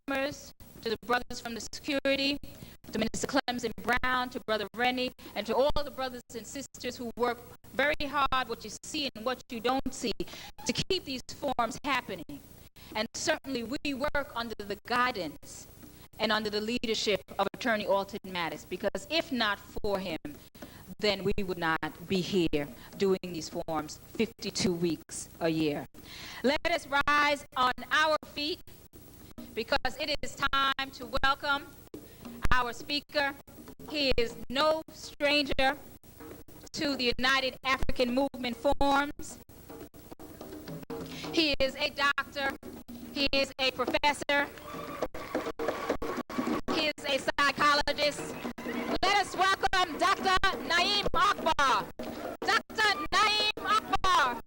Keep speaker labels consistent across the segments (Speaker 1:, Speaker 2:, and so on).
Speaker 1: farmers, to the brothers from the security, to Minister Clemson Brown, to Brother Rennie, and to all the brothers and sisters who work very hard, what you see and what you don't see, to keep these forums happening. And certainly we work under the guidance and under the leadership of Attorney Alton Mattis, because if not for him, then we would not be here doing these forums 52 weeks a year. Let us rise on our feet, because it is time to welcome our speaker. He is no stranger to the United African Movement Forums. He is a doctor. He is a professor. He is a psychologist. Let us welcome Dr. Naim Akbar. Dr. Naim Akbar.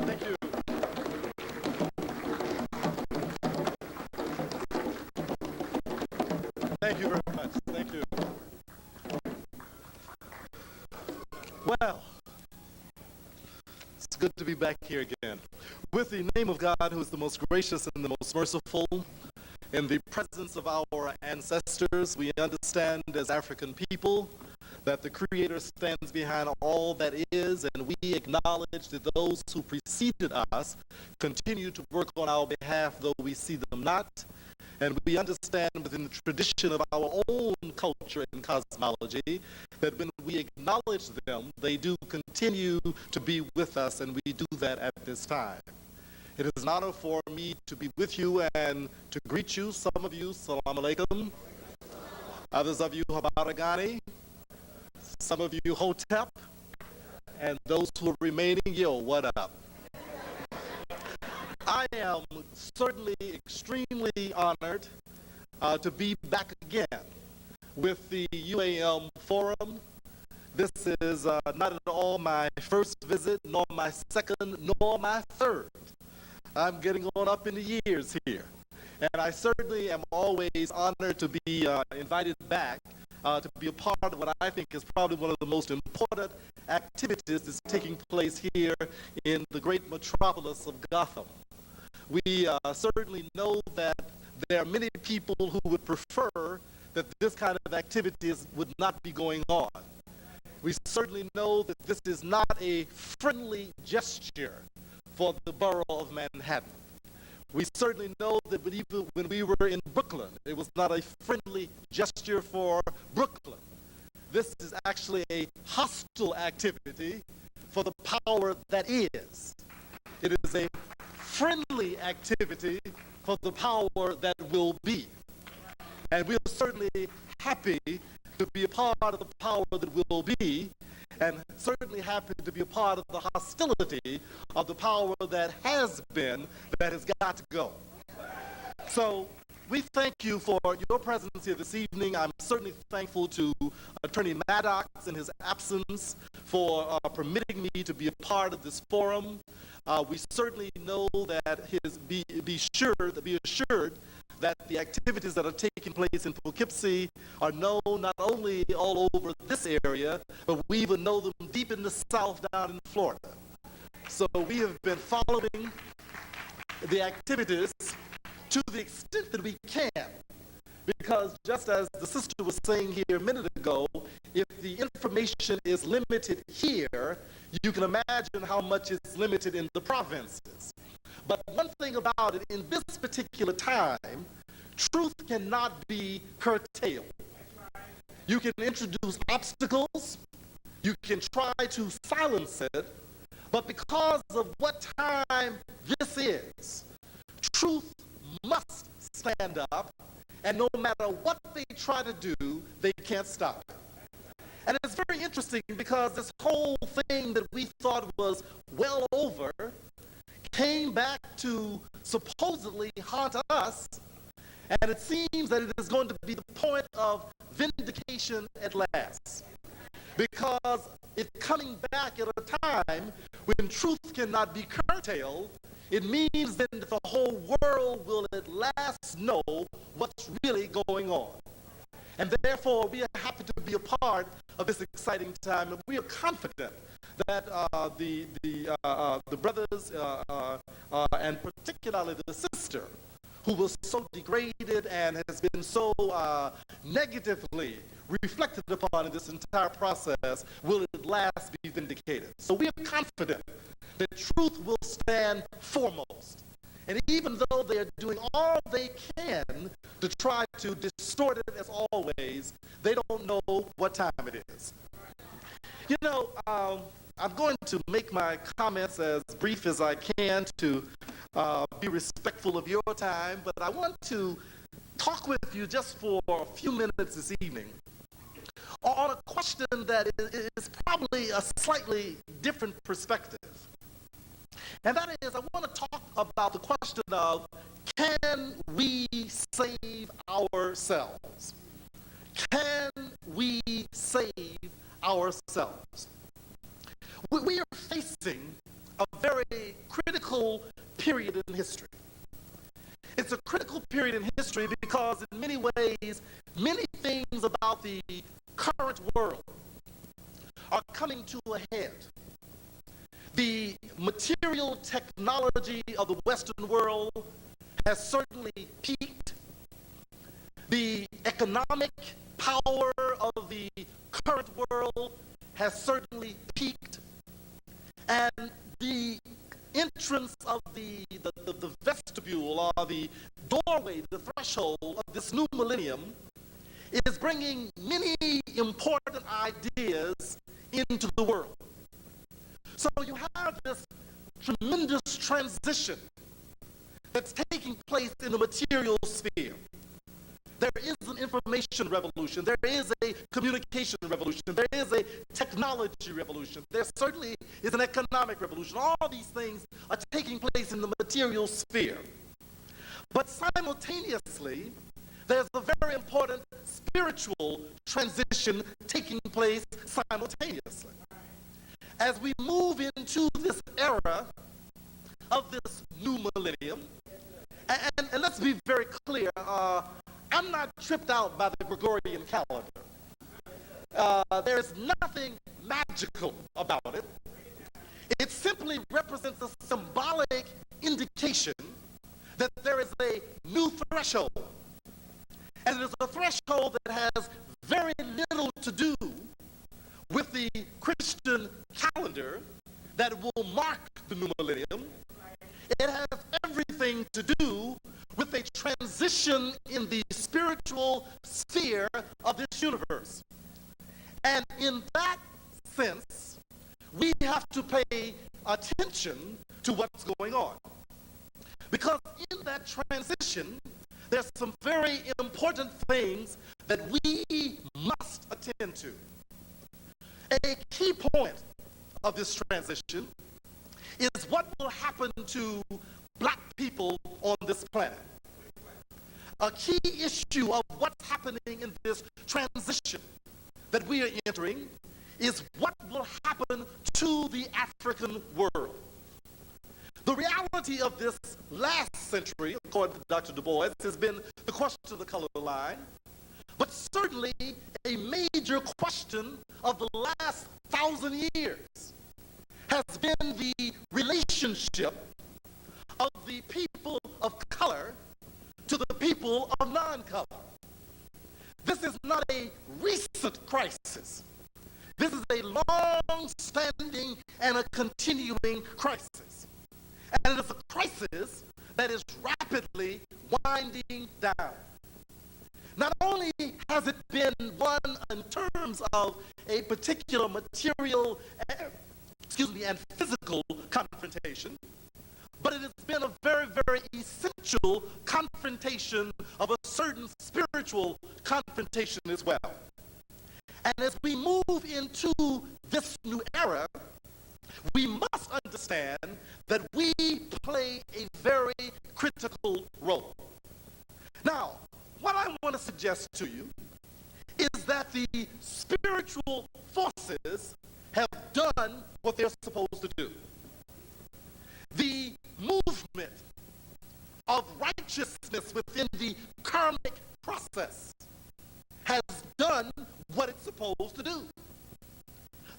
Speaker 2: Thank you. Thank you very much. Thank you. Well, it's good to be back here again. With the name of God, who is the most gracious and the most merciful, in the presence of our ancestors, we understand as African people that the Creator stands behind all that is, and we acknowledge that those who preceded us continue to work on our behalf, though we see them not. And we understand within the tradition of our own culture and cosmology that when we acknowledge them, they do continue to be with us, and we do that at this time. It is an honor for me to be with you and to greet you. Some of you, salam alaikum. Others of you, habaragani. Some of you, hotep. And those who are remaining, yo, what up? I am certainly extremely honored to be back again with the UAM Forum. This is not at all my first visit, nor my second, nor my third. I'm getting on up in the years here. And I certainly am always honored to be invited back to be a part of what I think is probably one of the most important activities that's taking place here in the great metropolis of Gotham. We certainly know that there are many people who would prefer that this kind of activities would not be going on. We certainly know that this is not a friendly gesture for the borough of Manhattan. We certainly know that even when we were in Brooklyn, it was not a friendly gesture for Brooklyn. This is actually a hostile activity for the power that is. It is a friendly activity for the power that will be. And we are certainly happy to be a part of the power that will be, and certainly happy to be a part of the hostility of the power that has been, that has got to go. So we thank you for your presence here this evening. I'm certainly thankful to Attorney Maddox in his absence for permitting me to be a part of this forum. We certainly know that be assured that the activities that are taking place in Poughkeepsie are known not only all over this area, but we even know them deep in the South down in Florida. So we have been following the activities to the extent that we can, because just as the sister was saying here a minute ago, if the information is limited here, you can imagine how much is limited in the provinces. But one thing about it, in this particular time, truth cannot be curtailed. You can introduce obstacles, you can try to silence it, but because of what time this is, truth must stand up, and no matter what they try to do, they can't stop it. And it's very interesting because this whole thing that we thought was well over came back to supposedly haunt us, and it seems that it is going to be the point of vindication at last. Because it's coming back at a time when truth cannot be curtailed, it means then that the whole world will at last know what's really going on. And therefore, we are happy to be a part of this exciting time, and we are confident that the brothers and particularly the sister who was so degraded and has been so negatively reflected upon in this entire process will at last be vindicated. So we are confident that truth will stand foremost. And even though they are doing all they can to try to distort it as always, they don't know what time it is. You know, I'm going to make my comments as brief as I can to be respectful of your time, but I want to talk with you just for a few minutes this evening on a question that is probably a slightly different perspective. And that is, I want to talk about the question of, can we save ourselves? Can we save ourselves? We are facing a very critical period in history. It's a critical period in history because in many ways, many things about the current world are coming to a head. The material technology of the Western world has certainly peaked. The economic power of the current world has certainly peaked. And the entrance of the vestibule or the doorway, the threshold of this new millennium is bringing many important ideas into the world. So you have this tremendous transition that's taking place in the material sphere. There is an information revolution. There is a communication revolution. There is a technology revolution. There certainly is an economic revolution. All these things are taking place in the material sphere. But simultaneously, there's a very important spiritual transition taking place simultaneously. As we move into this era of this new millennium, and let's be very clear, I'm not tripped out by the Gregorian calendar. There's nothing magical about it. It simply represents a symbolic indication that there is a new threshold. And it is a threshold that has very little to do with the Christian calendar that will mark the new millennium. It has everything to do with a transition in the spiritual sphere of this universe. And in that sense, we have to pay attention to what's going on. Because in that transition, there's some very important things that we must attend to. A key point of this transition is what will happen to black people on this planet. A key issue of what's happening in this transition that we are entering is what will happen to the African world. The reality of this last century, according to Dr. Du Bois, has been the question of the color line, but certainly a major question of the last 1,000 years has been the relationship of the people of color to the people of non-color. This is not a recent crisis. This is a long-standing and a continuing crisis. And it is a crisis that is rapidly winding down. Not only has it been one in terms of a particular material and physical confrontation, but it has been a very, very essential confrontation of a certain spiritual confrontation as well. And as we move into this new era, we must understand that we play a very critical role. Now, what I want to suggest to you is that the spiritual forces have done what they're supposed to do. The movement of righteousness within the karmic process has done what it's supposed to do.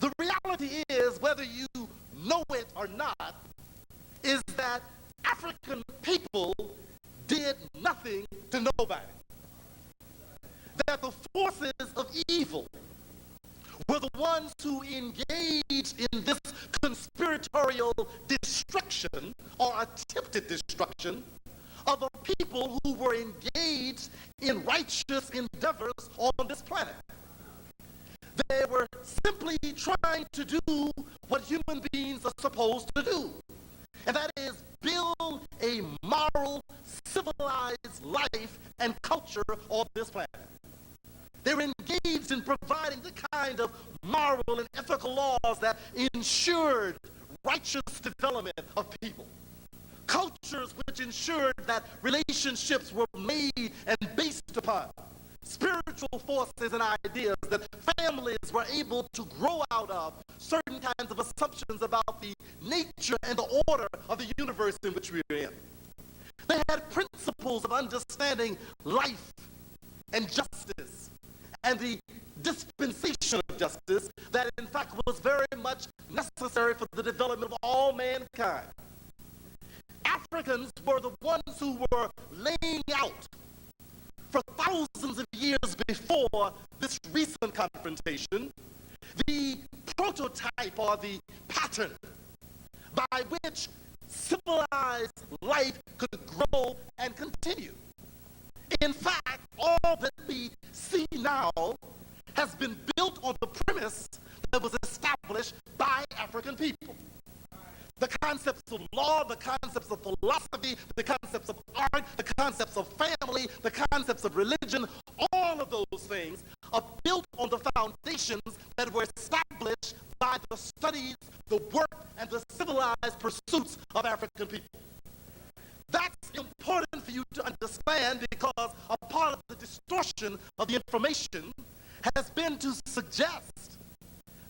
Speaker 2: The reality is, whether whether you know it or not, is that African people did nothing to nobody. That the forces of evil were the ones who engaged in this conspiratorial destruction or attempted destruction of the people who were engaged in righteous endeavors on this planet. They were simply trying to do what human beings are supposed to do, and that is build a moral, civilized life and culture on this planet. They're engaged in providing the kind of moral and ethical laws that ensured righteous development of people. Cultures which ensured that relationships were made and based upon spiritual forces and ideas, that families were able to grow out of certain kinds of assumptions about the nature and the order of the universe in which we are in. They had principles of understanding life and justice and the dispensation of justice that in fact was very much necessary for the development of all mankind. Africans were the ones who were laying out for thousands of years before this recent confrontation the prototype or the pattern by which civilized life could grow and continue. In fact, all that we see now has been built on the premise that was established by African people. The concepts of law, the concepts of philosophy, the concepts of art, the concepts of family, the concepts of religion, all of those things are built on the foundations that were established by the studies, the work, and the civilized pursuits of African people. That's important for you to understand, because a part of the distortion of the information has been to suggest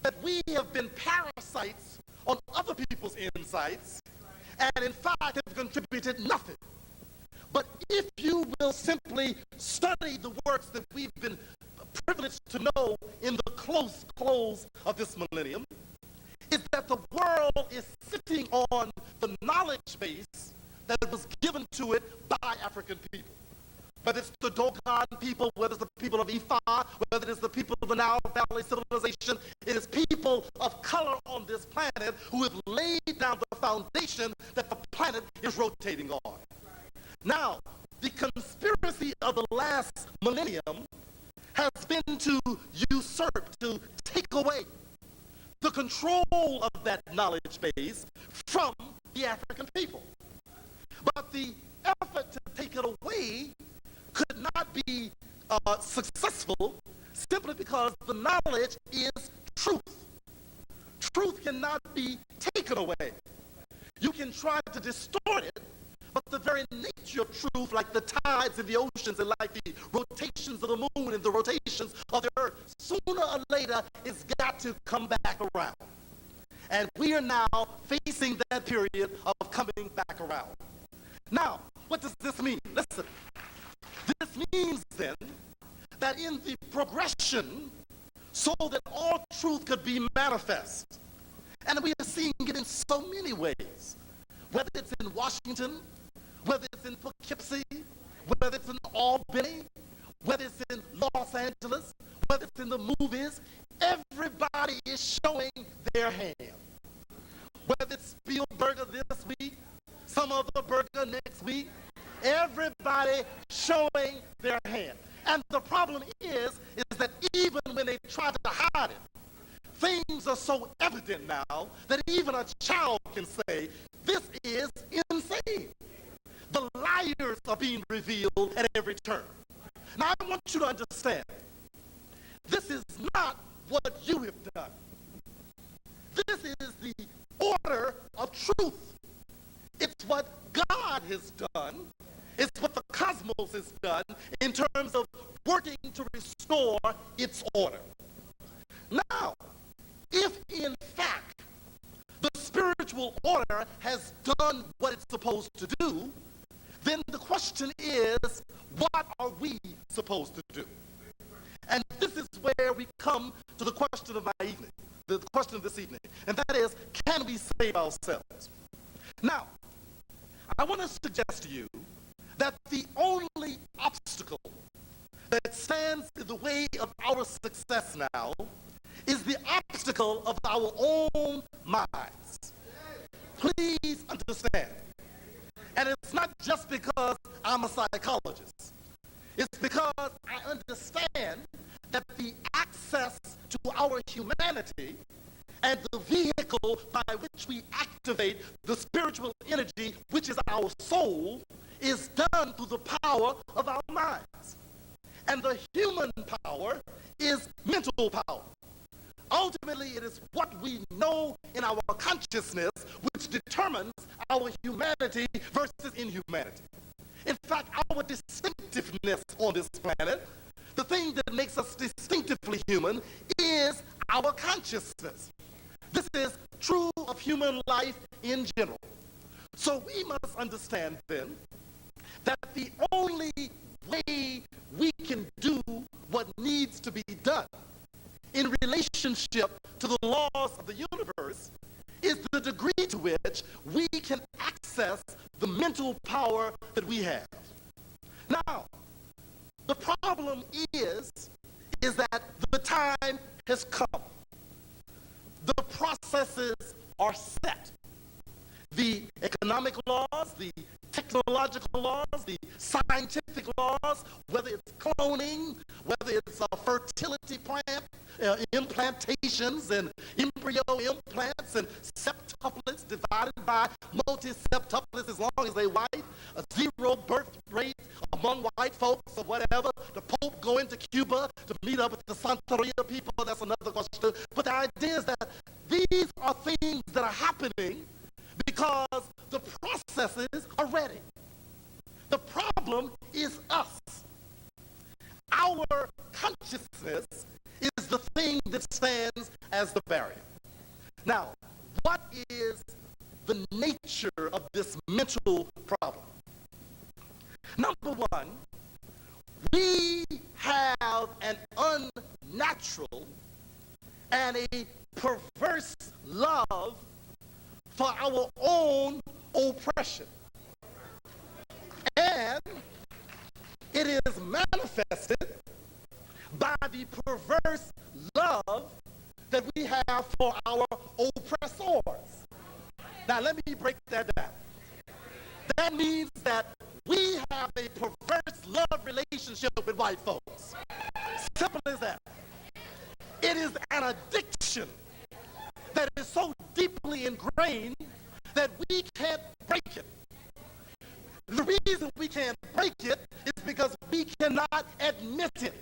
Speaker 2: that we have been parasites on other people's insights and in fact have contributed nothing. But if you will simply study the works that we've been privileged to know in the close close of this millennium, is that the world is sitting on the knowledge base that was given to it by African people. Whether it's the Dogon people, whether it's the people of Ifa, whether it's the people of the Nile Valley civilization, it is people of color on this planet who have laid down the foundation that the planet is rotating on. Now, the conspiracy of the last millennium has been to usurp, to take away the control of that knowledge base from the African people. But the effort to take it away could not be successful simply because the knowledge is truth. Truth cannot be taken away. You can try to distort it, but the very nature of truth, like the tides in the oceans and like the rotations of the moon and the rotations of the earth, sooner or later it's got to come back around. And we are now facing that period of coming back around. Now, what does this mean? Listen, this means then that in the progression so that all truth could be manifest, and we are seeing it in so many ways, whether it's in Washington, whether it's in Poughkeepsie, whether it's in Albany, whether it's in Los Angeles, whether it's in the movies, everybody is showing their hand. Whether it's Spielberg this week, some other burger next week, everybody showing their hand. And the problem is that even when they try to hide it, things are so evident now that even a child can say, this is insane. The liars are being revealed at every turn. Now I want you to understand, this is not what you have done. This is the order of truth. It's what God has done. It's what the cosmos has done in terms of working to restore its order. Now, if in fact the spiritual order has done what it's supposed to do, then the question is, what are we supposed to do? And this is where we come to the question of my evening. the question of this evening, and that is, can we save ourselves? Now, I want to suggest to you that the only obstacle that stands in the way of our success now is the obstacle of our own minds. Please understand. And it's not just because I'm a psychologist. It's because I understand that the access to our humanity and the vehicle by which we activate the spiritual energy, which is our soul, is done through the power of our minds. And the human power is mental power. Ultimately, it is what we know in our consciousness which determines our humanity versus inhumanity. In fact, our distinctiveness on this planet, the thing that makes us distinctively human, is our consciousness. This is true of human life in general. So we must understand then that the only way we can do what needs to be done in relationship to the laws of the universe is the degree to which we can access the mental power that we have. Now, the problem is that the time has come. The processes are set. The economic laws, the technological laws, the scientific laws, whether it's cloning, whether it's fertility implantations and embryo implants and septuplets divided by multi-septuplets as long as they white, a zero birth rate among white folks or whatever, the Pope going to Cuba to meet up with the Santeria people, that's another question. But the idea is that these are things that are happening because the processes are ready. The problem is us. Our consciousness is the thing that stands as the barrier. Now, what is the nature of this mental problem? Number one, we have an unnatural and a perverse love for our own oppression. And it is manifested by the perverse love that we have for our oppressors. Now let me break that down. That means that we have a perverse love relationship with white folks. Simple as that. It is an addiction that is so deeply ingrained that we can't break it. The reason we can't break it is because we cannot admit it.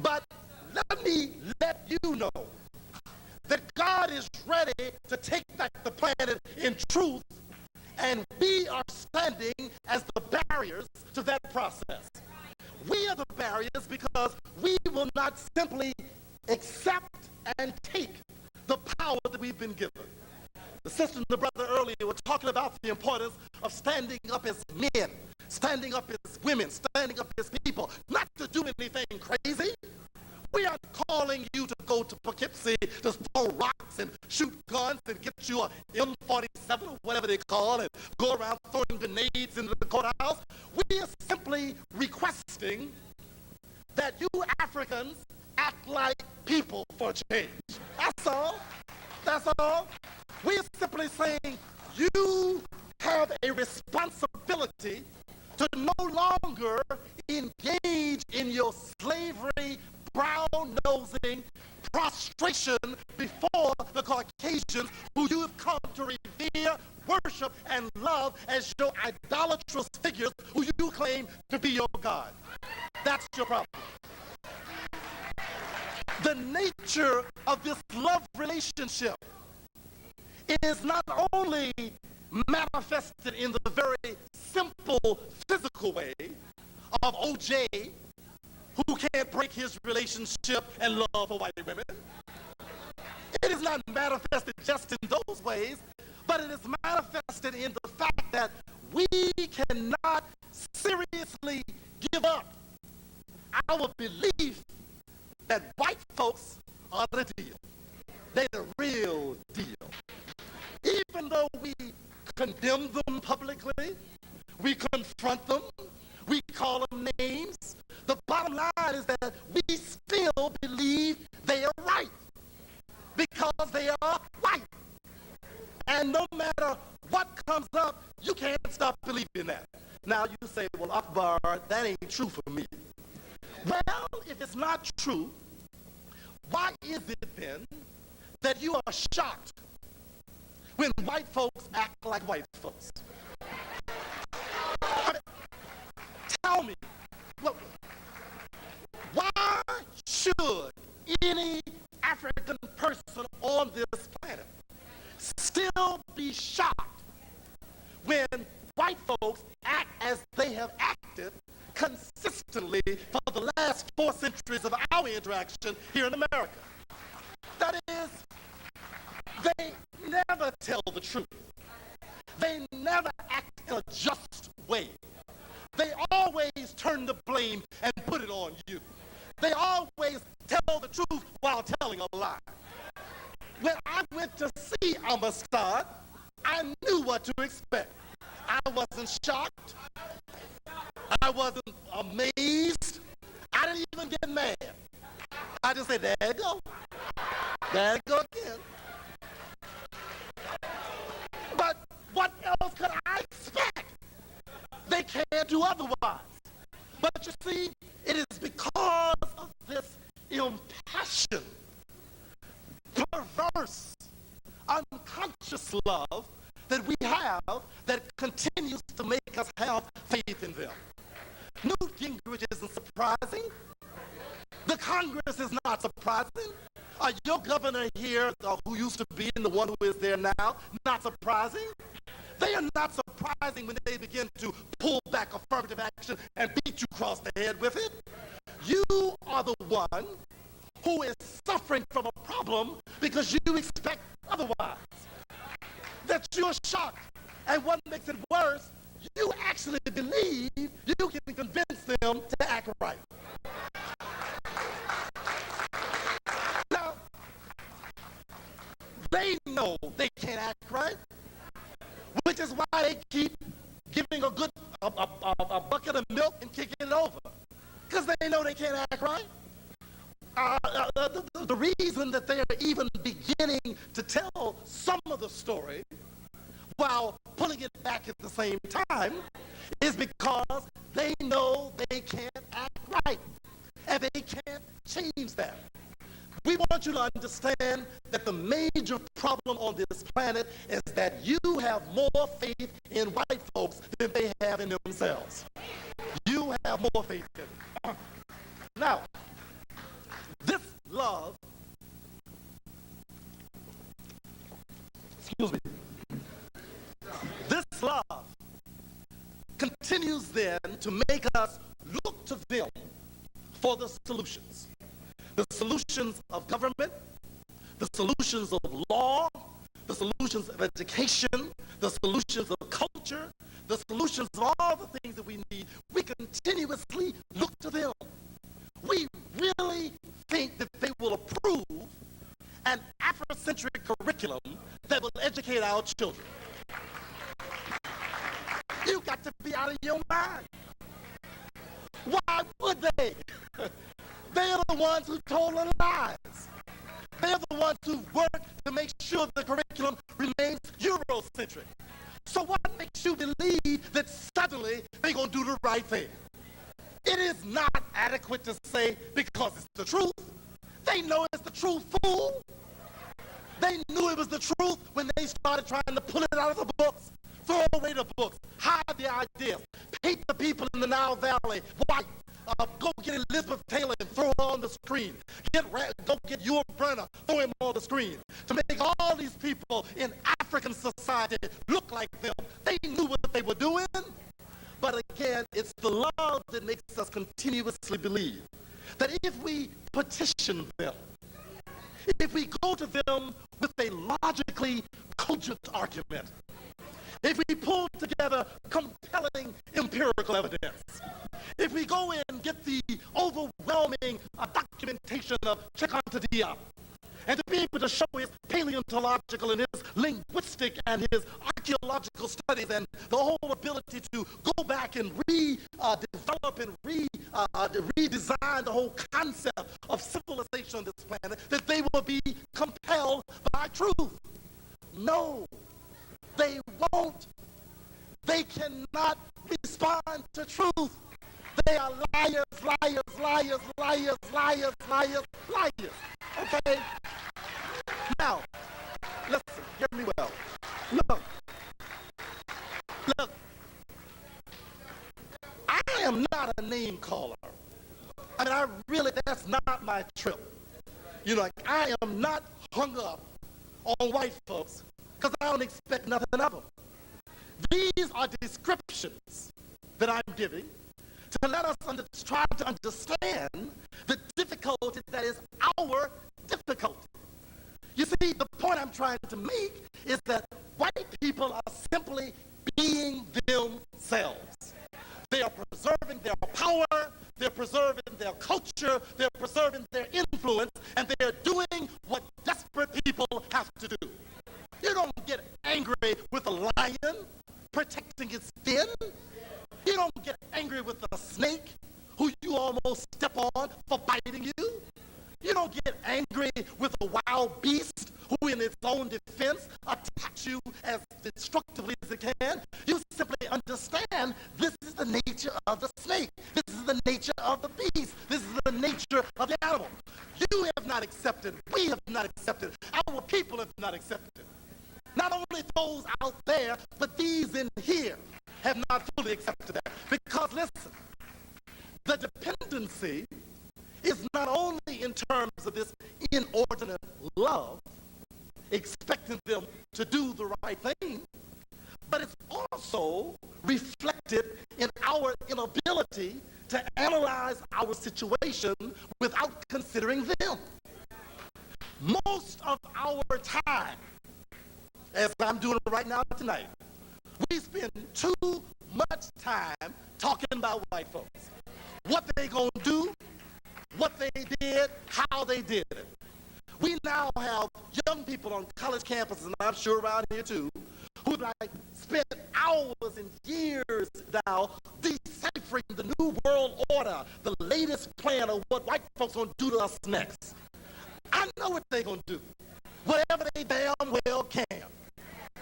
Speaker 2: But let me let you know that God is ready to take back the planet in truth, and we are standing as the barriers to that process. We are the barriers because we will not simply accept and take the power that we've been given. The sister and the brother earlier were talking about the importance of standing up as men, standing up as women, standing up as people, not to do anything crazy. We aren't calling you to go to Poughkeepsie to throw rocks and shoot guns and get you a M47 or whatever they call and go around throwing grenades into the courthouse. We are simply requesting that you Africans act like people for a change. That's all. That's all. We are simply saying you have a responsibility to no longer engage in your slavery, brown-nosing prostration before the Caucasians who you have come to revere, worship, and love as your idolatrous figures who you claim to be your God. That's your problem. The nature of this love relationship is not only manifested in the very simple physical way of OJ, who can't break his relationship and love for white women. It is not manifested just in those ways, but it is manifested in the fact that we cannot seriously give up our belief that white folks are the deal. They the real deal. Even though we condemn them publicly, we confront them, we call them names, the bottom line is that we still believe they are right because they are white. And no matter what comes up, you can't stop believing that. Now you say, well, Akbar, that ain't true for me. Well, if it's not true, why is it then that you are shocked when white folks act like white folks? I mean, tell me, look, why should any African person on this planet still be shocked when white folks act as they have acted consistently for the last 4 centuries of our interaction here in America? That is, they never tell the truth. They never act in a just way. They always turn the blame and put it on you. They always tell the truth while telling a lie. When I went to see Amistad, I knew what to expect. I wasn't shocked. I wasn't amazed. I didn't even get mad. I just said, there you go. There you go again. But what else could I expect? They can't do otherwise. But you see, it is because of this impassioned, perverse, unconscious love that we have that continues to make us have faith in them. Newt Gingrich isn't surprising. The Congress is not surprising. Your governor here, who used to be and the one who is there now, not surprising. They are not surprising when they begin to pull back affirmative action and beat you across the head with it. You are the one who is suffering from a problem because you expect otherwise. That you're shocked. And what makes it worse, you actually believe you can convince them to act right. Now, they know they can't act right, which is why they keep giving a bucket of milk and kicking it over, because they know they can't act right. The reason that they are even beginning to tell some of the story while pulling it back at the same time is because they know they can't act right, and they can't change that. We want you to understand that the major problem on this planet is that you have more faith in white folks than they have in themselves. You have more faith in them. Now, this love, excuse me, this love continues then to make us look to them for the solutions. The solutions of government, the solutions of law, the solutions of education, the solutions of culture, the solutions of all the things that we need. We continuously look to them. We really think that they will approve an Afrocentric curriculum that will educate our children. You got to be out of your mind. Why would they? They are the ones who told the lies. They are the ones who work to make sure the curriculum remains Eurocentric. So what makes you believe that suddenly they're going to do the right thing? It is not adequate to say because it's the truth. They know it's the truth, fool. They knew it was the truth when they started trying to pull it out of the books, throw away the books, hide the ideas, paint the people in the Nile Valley white. Go get Elizabeth Taylor and throw her on the screen. Go get Yul Brynner, throw him on the screen. To make all these people in African society look like them. They knew what they were doing. But again, it's the love that makes us continuously believe that if we petition them, if we go to them with a logically cogent argument, if we pull together compelling empirical evidence, if we go in and get the overwhelming documentation of Cheikh Anta Diop, and to be able to show his paleontological and his linguistic and his archaeological studies and the whole ability to go back and develop and redesign the whole concept of civilization on this planet, that they will be compelled by truth. No, they won't. They cannot respond to truth. They are liars, liars, liars, liars, liars, liars, liars. Okay? Now, listen, hear me well. Look, I am not a name caller. I mean, that's not my trip. You know, like, I am not hung up on white folks because I don't expect nothing of them. These are descriptions that I'm giving to let us try to understand the difficulty that is our difficulty. You see, the point I'm trying to make is that white people are simply being themselves. They are preserving their power, they're preserving their culture, they're preserving their influence, and they're doing what desperate people have to do. You don't get angry with a lion protecting its den. You don't get angry with a snake who you almost step on for biting you. You don't get angry with a wild beast who in its own defense attacks you as destructively as it can. You simply understand this is the nature of the snake. This is the nature of the beast. This is the nature of the animal. You have not accepted. We have not accepted. Our people have not accepted. Not only those out there, but these in here have not fully accepted that. Because listen, the dependency is not only in terms of this inordinate love, expecting them to do the right thing, but it's also reflected in our inability to analyze our situation without considering them. Most of our time, as I'm doing right now tonight, we spend too much time talking about white folks. What they gonna do, what they did, how they did it. We now have young people on college campuses, and I'm sure around here too, who spend hours and years now deciphering the new world order, the latest plan of what white folks gonna do to us next. I know what they gonna do. Whatever they damn well can.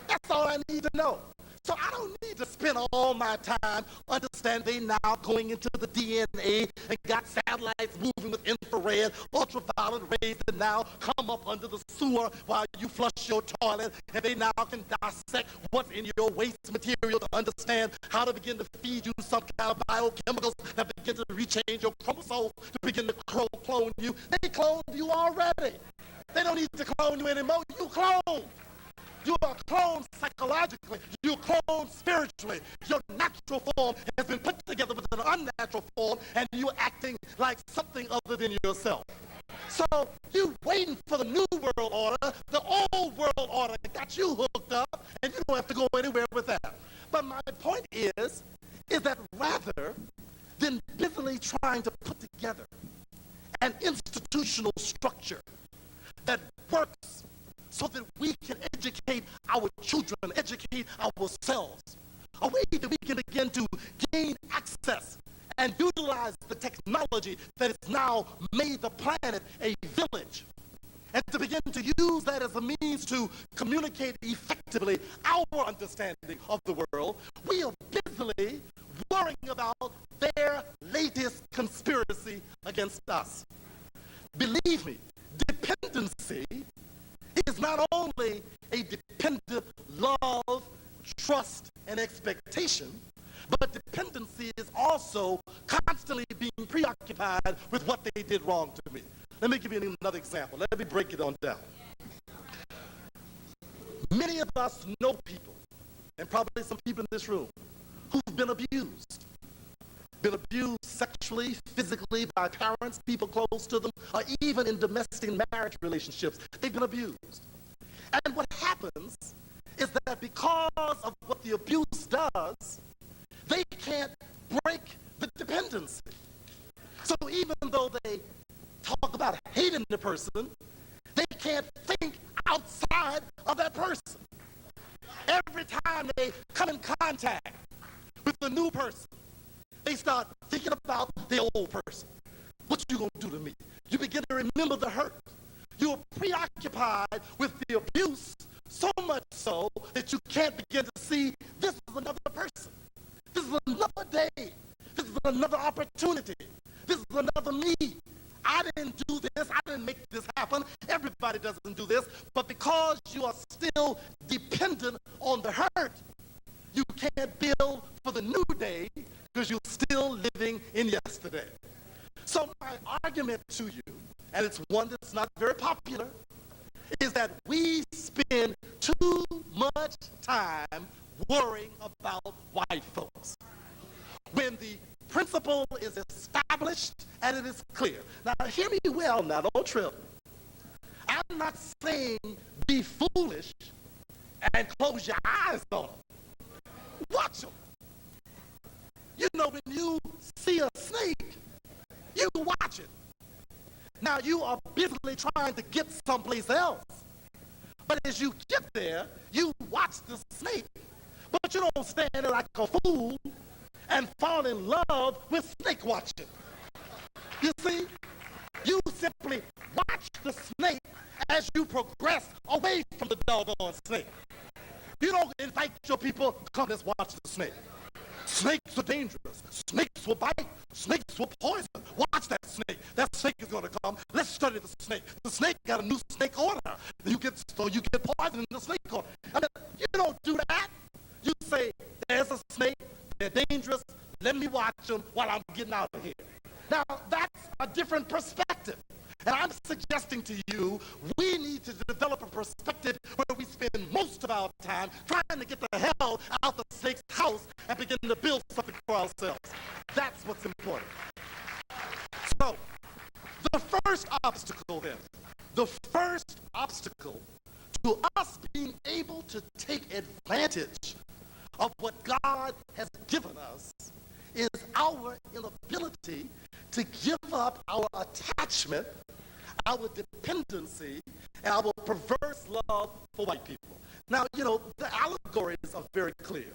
Speaker 2: That's all I need to know. So I don't need to spend all my time understanding they now going into the DNA and got satellites moving with infrared, ultraviolet rays that now come up under the sewer while you flush your toilet, and they now can dissect what's in your waste material to understand how to begin to feed you some kind of biochemicals that begin to rechange your chromosomes to begin to clone you. They cloned you already. They don't need to clone you anymore. You clone. You are cloned psychologically. You're cloned spiritually. Your natural form has been put together with an unnatural form, and you're acting like something other than yourself. So you waiting for the new world order. The old world order got you hooked up, and you don't have to go anywhere with that. But my point is that rather than busily trying to put together an institutional structure that works so that we can educate our children, educate ourselves, a way that we can begin to gain access and utilize the technology that has now made the planet a village, and to begin to use that as a means to communicate effectively our understanding of the world. We are busily worrying about their latest conspiracy against us. Believe me, dependency is not only a dependent love, trust, and expectation, but dependency is also constantly being preoccupied with what they did wrong to me. Let me give you another example. Let me break it on down. Many of us know people, and probably some people in this room, who've been abused. Been abused sexually, physically by parents, people close to them, or even in domestic marriage relationships. They've been abused. And what happens is that because of what the abuse does, they can't break the dependency. So even though they talk about hating the person, they can't think outside of that person. Every time they come in contact with a new person, they start thinking about the old person. What you gonna do to me? You begin to remember the hurt. You're preoccupied with the abuse, so much so that you can't begin to see this is another person. This is another day. This is another opportunity. This is another me. I didn't do this. I didn't make this happen. Everybody doesn't do this. But because you are still dependent on the hurt, you can't build for the new day because you're still living in yesterday. So my argument to you, and it's one that's not very popular, is that we spend too much time worrying about white folks when the principle is established and it is clear. Now, hear me well now, don't trip. I'm not saying be foolish and close your eyes on them. Watch them. You know, when you see a snake, you watch it. Now, you are busily trying to get someplace else. But as you get there, you watch the snake. But you don't stand there like a fool and fall in love with snake watching. You see, you simply watch the snake as you progress away from the doggone snake. You don't invite your people, come, let's watch the snake. Snakes are dangerous. Snakes will bite. Snakes will poison. Watch that snake. That snake is going to come. Let's study the snake. The snake got a new snake order. You get poison in the snake order. I mean, you don't do that. You say, there's a snake. They're dangerous. Let me watch them while I'm getting out of here. Now, that's a different perspective. And I'm suggesting to you, we need to develop a perspective where we spend most of our time trying to get the hell out the snake's house and begin to build something for ourselves. That's what's important. So, the first obstacle to us being able to take advantage of what God has given us is our inability to give up our attachment, our dependency, and our perverse love for white people. Now, you know, the allegories are very clear.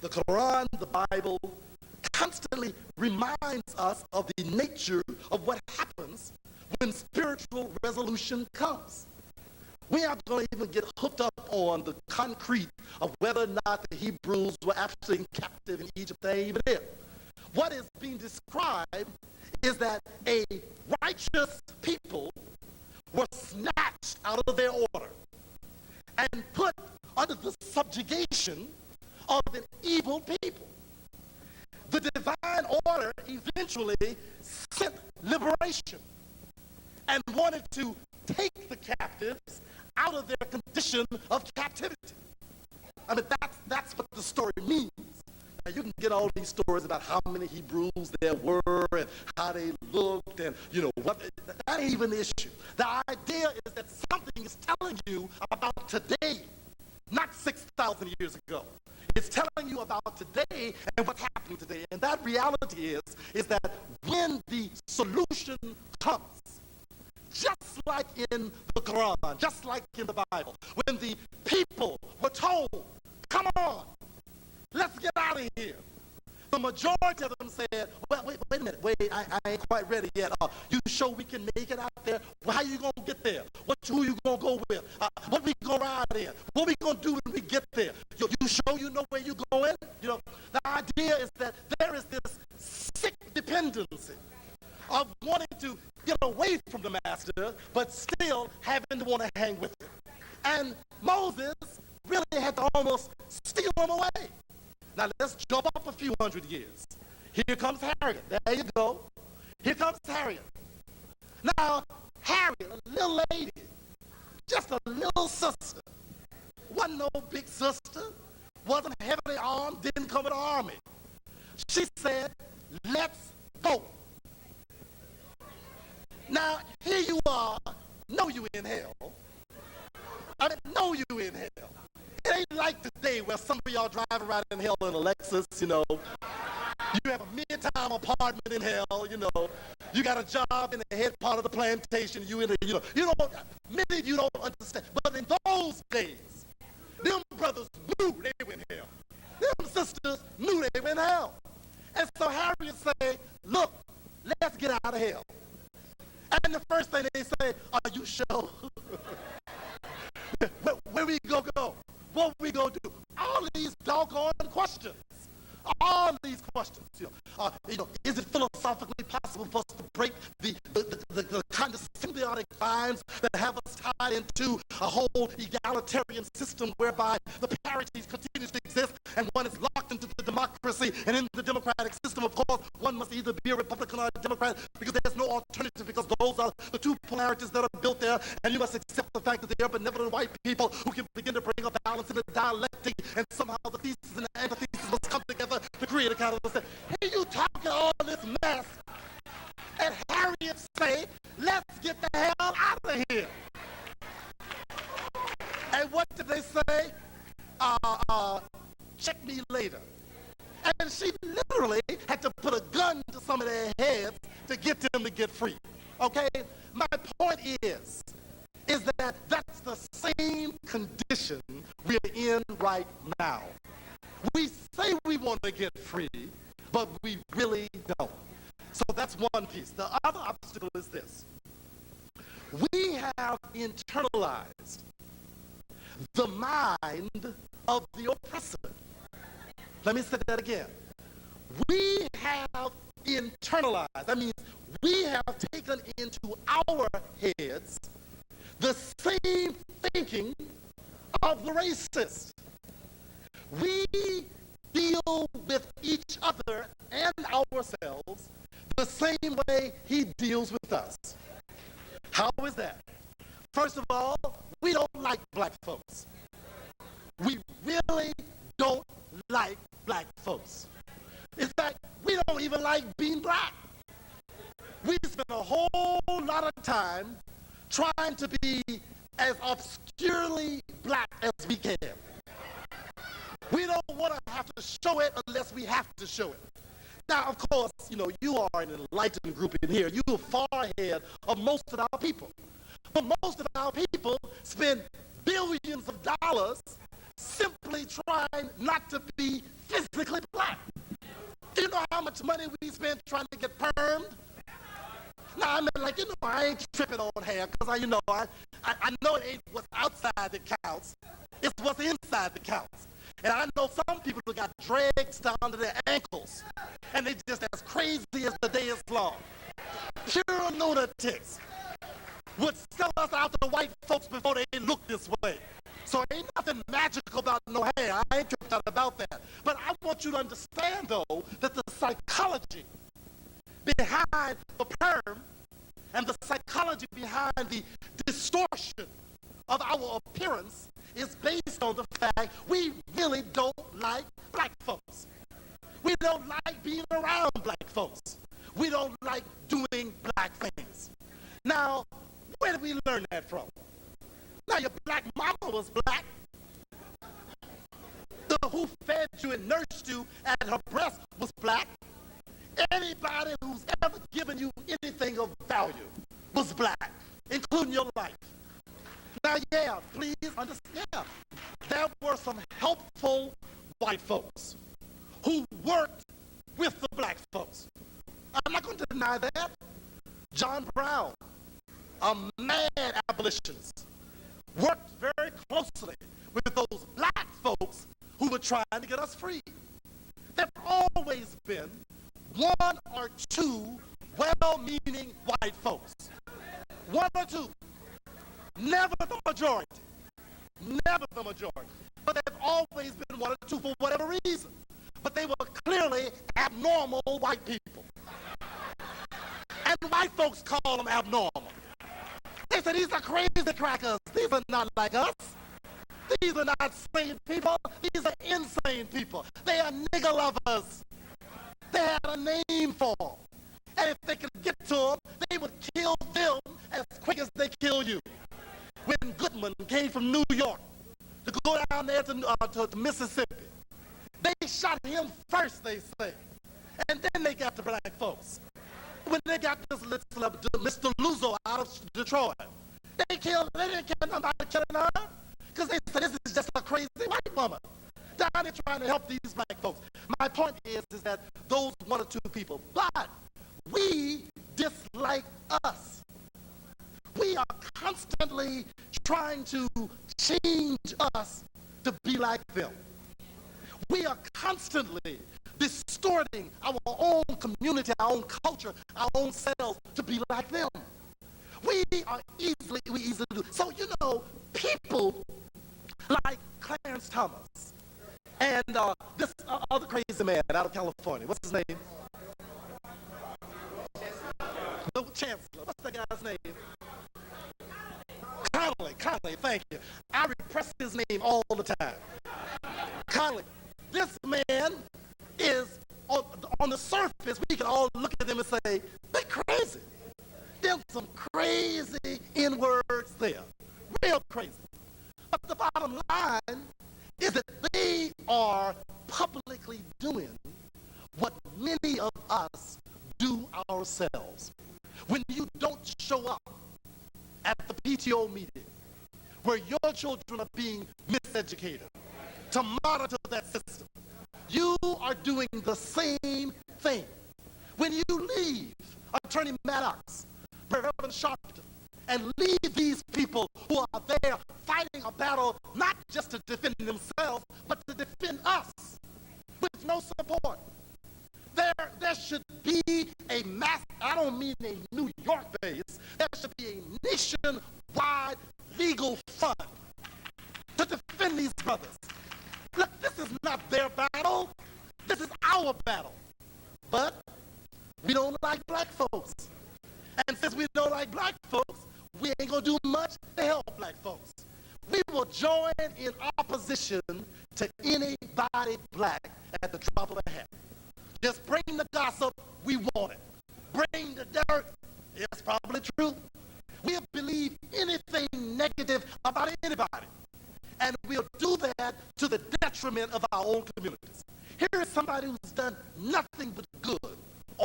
Speaker 2: The Quran, the Bible, constantly reminds us of the nature of what happens when spiritual resolution comes. We aren't going to even get hooked up on the concrete of whether or not the Hebrews were actually captive in Egypt. They ain't even there. What is being described is that a righteous people were snatched out of their order and put under the subjugation of an evil people. The divine order eventually sent liberation and wanted to take the captives out of their condition of captivity. I mean, that's what the story means. Now, you can get all these stories about how many Hebrews there were and how they looked and, you know, what. That ain't even the issue. The idea is that something is telling you about today, not 6,000 years ago. It's telling you about today and what's happening today. And that reality is that when the solution comes, just like in the Quran, just like in the Bible, when the people were told, come on, let's get out of here. The majority of them said, well, wait a minute, I ain't quite ready yet. You sure we can make it out there? Well, how you going to get there? Who you going to go with? What we going to ride in? What we going to do when we get there? You sure you know where you going? You know, the idea is that there is this sick dependency of wanting to get away from the master, but still having to want to hang with him. And Moses really had to almost steal him away. Now let's jump up a few hundred years. Here comes Harriet. There you go. Here comes Harriet. Now, Harriet, a little lady, just a little sister, wasn't no big sister, wasn't heavily armed, didn't come in the army. She said, let's go. Now, here you are, know you in hell. I mean, know you in hell. It ain't like today where some of y'all driving around in hell in a Lexus, you know, You have a mid-time apartment in hell, you know. You got a job in the head part of the plantation. You don't, many of you don't understand. But in those days, them brothers knew they went hell. Them sisters knew they went hell. And so Harriet say, look, let's get out of hell. And the first thing they say, are you sure? Where we go? What we go do? All these doggone questions. All these questions. Is it philosophically possible for us to break the kind of symbiotic binds that have us tied into a whole egalitarian system whereby the parities continues to exist and one is locked into the democracy, and in the democratic system, of course, one must either be a Republican or a Democrat because there's no alternative, because those are the two polarities that are built there, and you must accept the fact that they are benevolent white people who can begin to bring a balance in the dialectic, and somehow the thesis and the antithesis must come together to create a kind of a... Hey, you talking all this mess, and Harriet say, let's get the hell out of here. And what did they say? Check me later. And she literally had to put a gun to some of their heads to get them to get free. Okay? My point is that that's the same condition we're in right now. We say we want to get free, but we really don't. So that's one piece. The other obstacle is this. We have internalized the mind of the oppressor. Let me say that again. We have internalized, that means we have taken into our heads the same thinking of the racist. We deal with each other and ourselves the same way he deals with us. How is that? First of all, we don't like black folks. We really don't like black folks. In fact, we don't even like being black. We spend a whole lot of time trying to be as obscurely black as we can. We don't want to have to show it unless we have to show it. Now, of course, you are an enlightened group in here. You are far ahead of most of our people. But most of our people spend billions of dollars simply trying not to be physically black. Do you know how much money we spend trying to get permed? Now, I mean, I ain't tripping on hair, because I know it ain't what's outside that counts. It's what's inside that counts. And I know some people who got dreads down to their ankles, and they just as crazy as the day is long. Pure lunatics would sell us out to the white folks before they look this way. So ain't nothing magical about no hair. I ain't tripped out about that. But I want you to understand, though, that the psychology behind the perm and the psychology behind the distortion of our appearance is based on the fact we really don't like black folks. We don't like being around black folks. We don't like doing black things. Now, where did we learn that from? Now, your black mama was black. The who fed you and nursed you and her breast was black. Anybody who's ever given you anything of value was black, including your life. Now, yeah, please understand, there were some helpful white folks who worked with the black folks. I'm not going to deny that. John Brown, a mad abolitionist, worked very closely with those black folks who were trying to get us free. There have always been one or two well-meaning white folks. One or two. Never the majority. Never the majority. But there have always been one or two for whatever reason. But they were clearly abnormal white people. And white folks call them abnormal. They said, these are crazy crackers. These are not like us. These are not sane people. These are insane people. They are nigger lovers. They had a name for them. And if they could get to them, they would kill them as quick as they kill you. When Goodman came from New York to go down there to Mississippi, they shot him first, they say. And then they got the black folks. When they got this Mr. Luzo out of Detroit, they didn't kill nobody killing her, because they said this is just a crazy white woman down there trying to help these black folks. My point is that those one or two people, but we dislike us. We are constantly trying to change us to be like them. We are constantly distorting our own community, our own culture, our own selves to be like them. We easily do. So, people like Clarence Thomas and this other crazy man out of California, what's his name? The Chancellor, what's that guy's name? Connolly, thank you. I repress his name all the time. Connolly. This man is, on the surface, we can all look at them and say, they're crazy. There's some crazy N-words there. Real crazy. But the bottom line is that they are publicly doing what many of us do ourselves. When you don't show up at the PTO meeting where your children are being miseducated to monitor that system, you are doing the same thing. When you leave Attorney Maddox, Reverend Sharpton, and leave these people who are there fighting a battle not just to defend themselves, but to defend us with no support. There should be a mass, I don't mean a New York base, there should be a nationwide legal fund to defend these brothers. Look, this is not their battle. This is our battle. But we don't like black folks. And since we don't like black folks, we ain't gonna do much to help black folks. We will join in opposition to anybody black at the drop of a hat. Just bring the gossip, we want it. Bring the dirt, it's probably true. We'll believe anything negative about anybody. And we'll do that to the detriment of our own communities. Here is somebody who's done nothing but good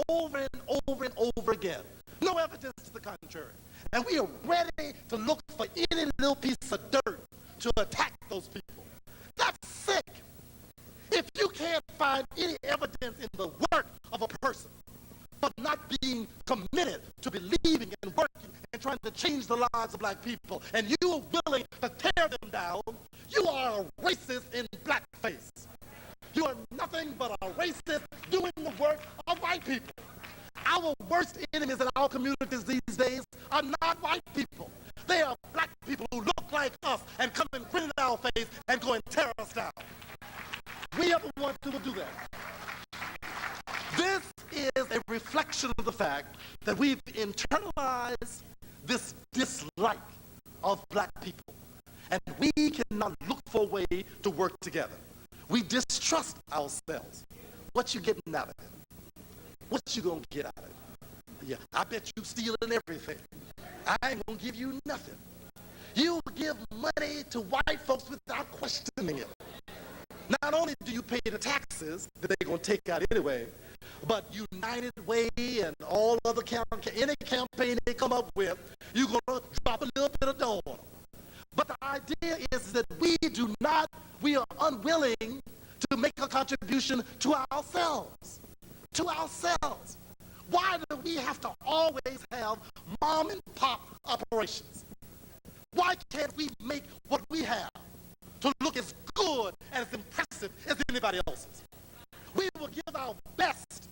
Speaker 2: over and over and over again. No evidence to the contrary. And we are ready to look for any little piece of dirt to attack those people. That's sick. If you can't find any evidence in the work of a person but not being committed to believing and working and trying to change the lives of black people, and you are willing to tear them down, you are a racist in blackface. You are nothing but a racist doing the work of white people. Our worst enemies in our communities these days are not white people. They are black people who look like us and come and grin in our face and go and tear us down. We are the ones who will do that. This is a reflection of the fact that we've internalized this dislike of black people, and we cannot look for a way to work together. We distrust ourselves. What you getting out of it? What you gonna get out of it? Yeah, I bet you stealing everything. I ain't gonna give you nothing. You give money to white folks without questioning it. Not only do you pay the taxes that they're going to take out anyway, but United Way and all other any campaign they come up with, you're going to drop a little bit of dough on them. But the idea is that we are unwilling to make a contribution to ourselves. To ourselves. Why do we have to always have mom and pop operations? Why can't we make what we have to look as good and as impressive as anybody else's? We will give our best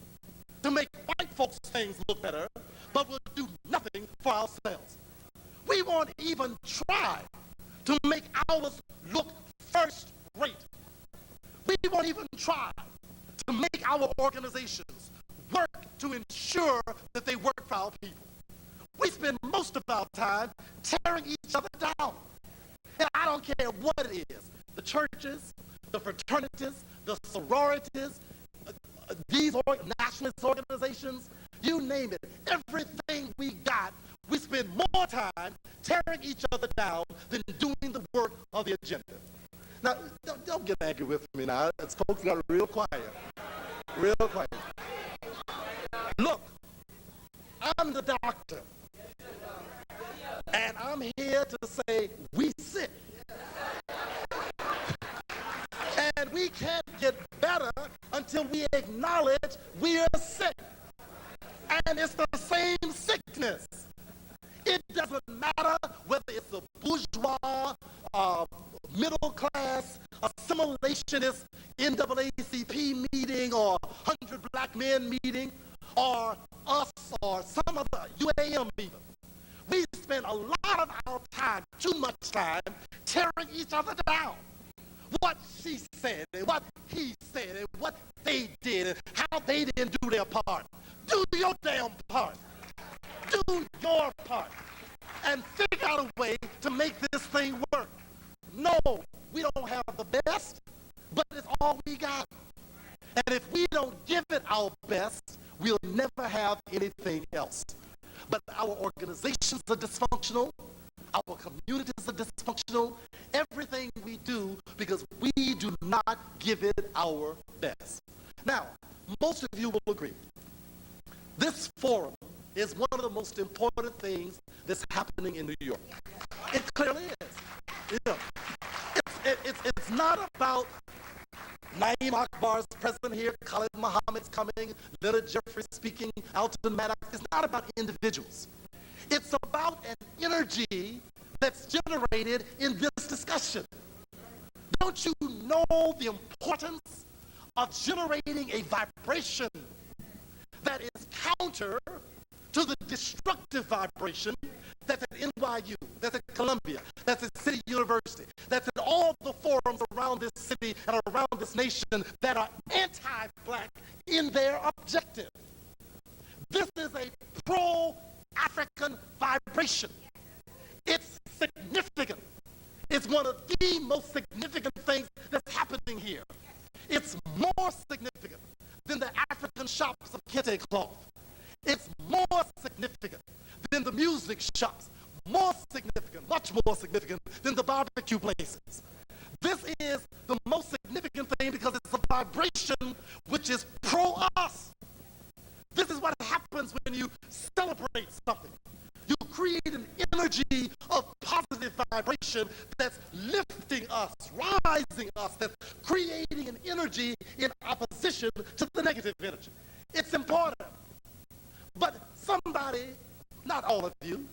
Speaker 2: to make white folks' things look better, but we'll do nothing for ourselves. We won't even try to make ours look first rate. We won't even try to make our organizations work to ensure that they work for our people. We spend most of our time tearing each other down. And I don't care what it is. The churches, the fraternities, the sororities, these nationalist organizations, you name it. Everything we got, we spend more time tearing each other down than doing the work of the agenda. Now, don't get angry with me now. Folks got real quiet. Real quiet. I'm the doctor. And I'm here to say we sick. And we can't get better until we acknowledge we are sick. And it's the same sickness. It doesn't matter whether it's a bourgeois, middle class, assimilationist NAACP meeting or 100 black men meeting or us or some other UAM meeting. We spend a lot of our time, too much time, tearing each other down. What she said and what he said and what they did and how they didn't do their part. Do your damn part. Do your part. And figure out a way to make this thing work. No, we don't have the best, but it's all we got. And if we don't give it our best, we'll never have anything else. But our organizations are dysfunctional. Our communities are dysfunctional. Everything we do because we do not give it our best. Now, most of you will agree. This forum is one of the most important things that's happening in New York. It clearly is. You know, it's not about Naim Akbar's present here, Khalid Muhammad's coming, Leonard Jeffrey speaking, Alton Maddox. It's not about individuals. It's about an energy that's generated in this discussion. Don't you know the importance of generating a vibration that is counter to the destructive vibration that's at NYU, that's at Columbia, that's at City University, that's at all the forums around this city and around this nation that are anti-black in their objective. This is a pro-African vibration. It's significant. It's one of the most significant things that's happening here. It's more significant than the African shops of kente cloth. It's more significant than the music shops. More significant, much more significant than the barbecue places. This is the most significant thing because it's a vibration which is pro-us. This is what happens when you celebrate something. You create an energy of positive vibration that's lifting us, rising us, that's creating an energy in opposition to the negative energy. It's important. But somebody, not all of you,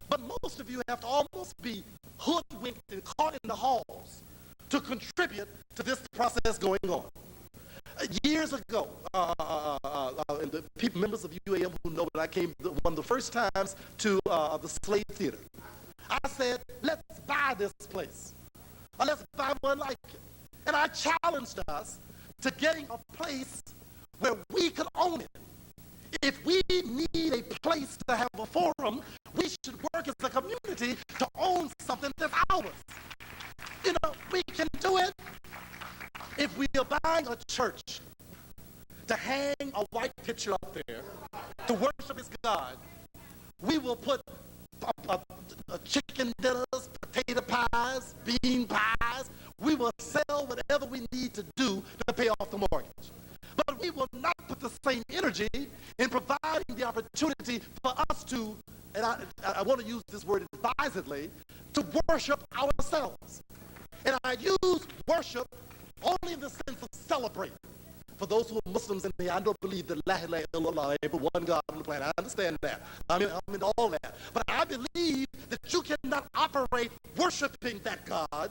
Speaker 2: but most of you have to almost be hoodwinked and caught in the halls to contribute to this process going on. Years ago, and the members of UAM who know that I came one of the first times to the Slave Theater, I said, let's buy this place. Or let's buy one like it. And I challenged us to getting a place where we could own it. If we need a place to have a forum, we should work as a community to own something that's ours. You know, we can do it. If we are buying a church to hang a white picture up there, to worship his God, we will put chicken dinners, potato pies, bean pies. We will sell whatever we need to do to pay off the mortgage. But we will not put the same energy in providing the opportunity for us to, and I want to use this word advisedly, to worship ourselves. And I use worship only in the sense of celebrate. For those who are Muslims in here, I don't believe that La ilaha illallah, but one God on the planet. I understand that. I'm in all that. But I believe that you cannot operate worshiping that God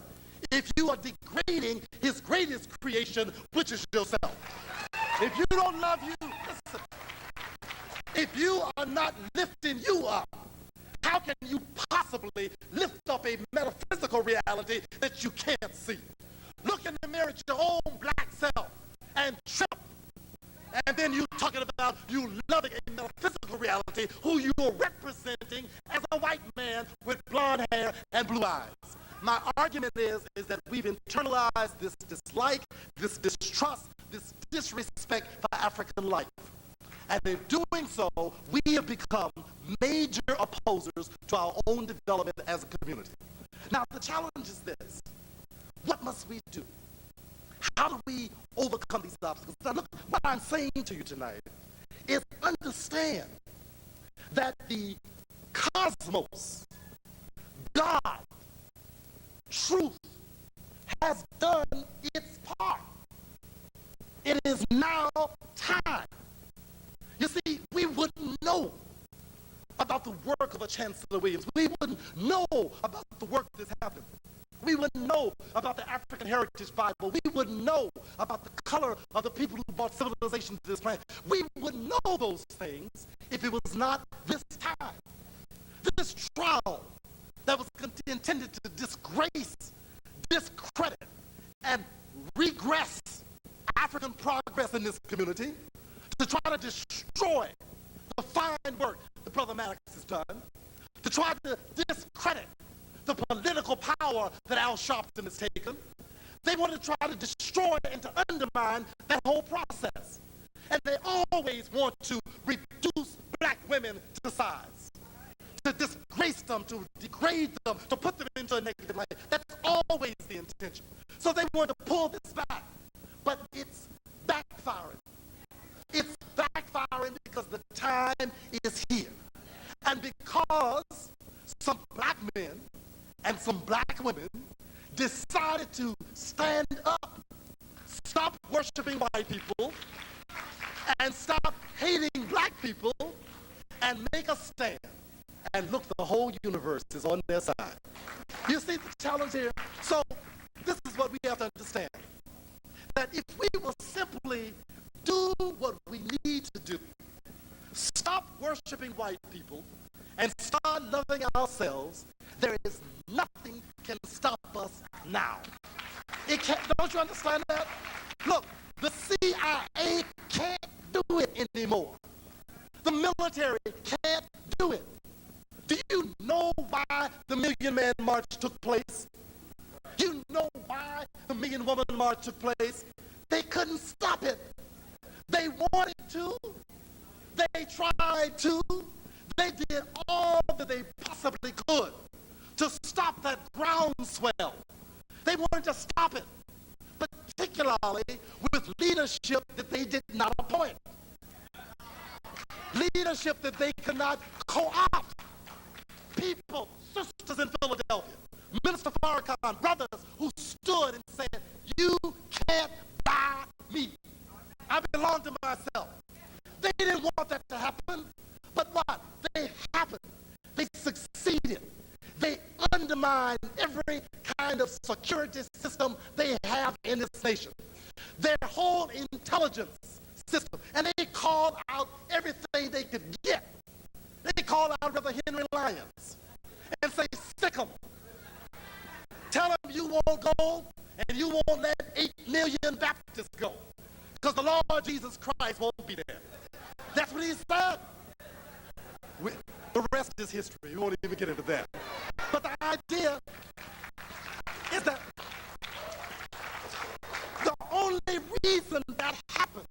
Speaker 2: if you are degrading his greatest creation, which is yourself. If you don't love you, listen. If you are not lifting you up, how can you possibly lift up a metaphysical reality that you can't see? Look in the mirror at your own black self and trip. And then you talking about you loving a metaphysical reality who you are representing as a white man with blonde hair and blue eyes. My argument is that we've internalized this dislike, this distrust, this disrespect for African life. And in doing so, we have become major opposers to our own development as a community. Now, the challenge is this. What must we do? How do we overcome these obstacles? Now, look, what I'm saying to you tonight is understand that the cosmos, God, truth, has done its part. It is now time. You see, we wouldn't know about the work of a Chancellor Williams. We wouldn't know about the work that's happened. We wouldn't know about the African Heritage Bible. We wouldn't know about the color of the people who brought civilization to this planet. We wouldn't know those things if it was not this time. This trial that was intended to disgrace, discredit, and regress African progress in this community, to try to destroy the fine work that Brother Maddox has done, to try to discredit the political power that Al Sharpton has taken. They want to try to destroy and to undermine that whole process. And they always want to reduce black women to size, to disgrace them, to degrade them, to put them into a negative light. That's always the intention. So they want to pull this back, but it's backfiring. It's backfiring because the time is here. And because some black men and some black women decided to stand up, stop worshiping white people, and stop hating black people, and make a stand. And look, the whole universe is on their side. You see the challenge here? So this is what we have to understand. That if we will simply do what we need to do, stop worshiping white people, and start loving ourselves, there is nothing can stop us now. It can't, don't you understand that? Look, the CIA can't do it anymore. The military can't do it. Do you know why the Million Man March took place? You know why the Million Woman March took place? They couldn't stop it. They wanted to. They tried to. They did all that they possibly could to stop that groundswell. They wanted to stop it, particularly with leadership that they did not appoint. Leadership that they could not co-opt. People, sisters in Philadelphia, Minister Farrakhan, brothers who stood and said, "You can't buy me. I belong to myself." They didn't want that to happen, but what? They happened. They succeeded. They undermined every kind of security system they have in this nation. Their whole intelligence system. And they called out everything they could get. They called out Brother Henry Lyons and say, "Stick 'em. Tell them you won't go and you won't let 8 million Baptists go, because the Lord Jesus Christ won't be there." That's what he said. The rest is history. We won't even get into that. But the idea is that the only reason that happened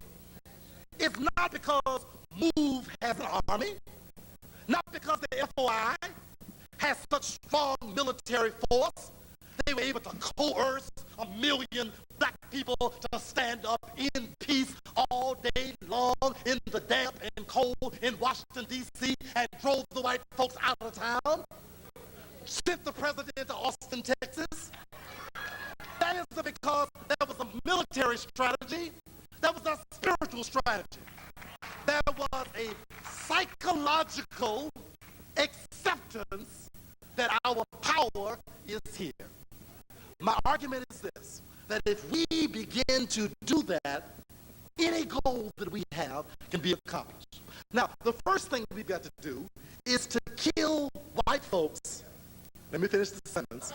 Speaker 2: is not because MOVE has an army, not because the FOI has such strong military force. They were able to coerce 1 million black people to stand up in peace all day long in the damp and cold in Washington, D.C., and drove the white folks out of town, sent the president to Austin, Texas. That is because there was a military strategy, there was a spiritual strategy. There was a psychological acceptance that our power is here. My argument is this, that if we begin to do that, any goal that we have can be accomplished. Now, the first thing we've got to do is to kill white folks. Let me finish the sentence.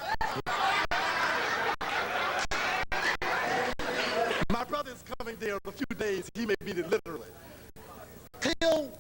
Speaker 2: My brother is coming there in a few days. He may mean it literally. Kill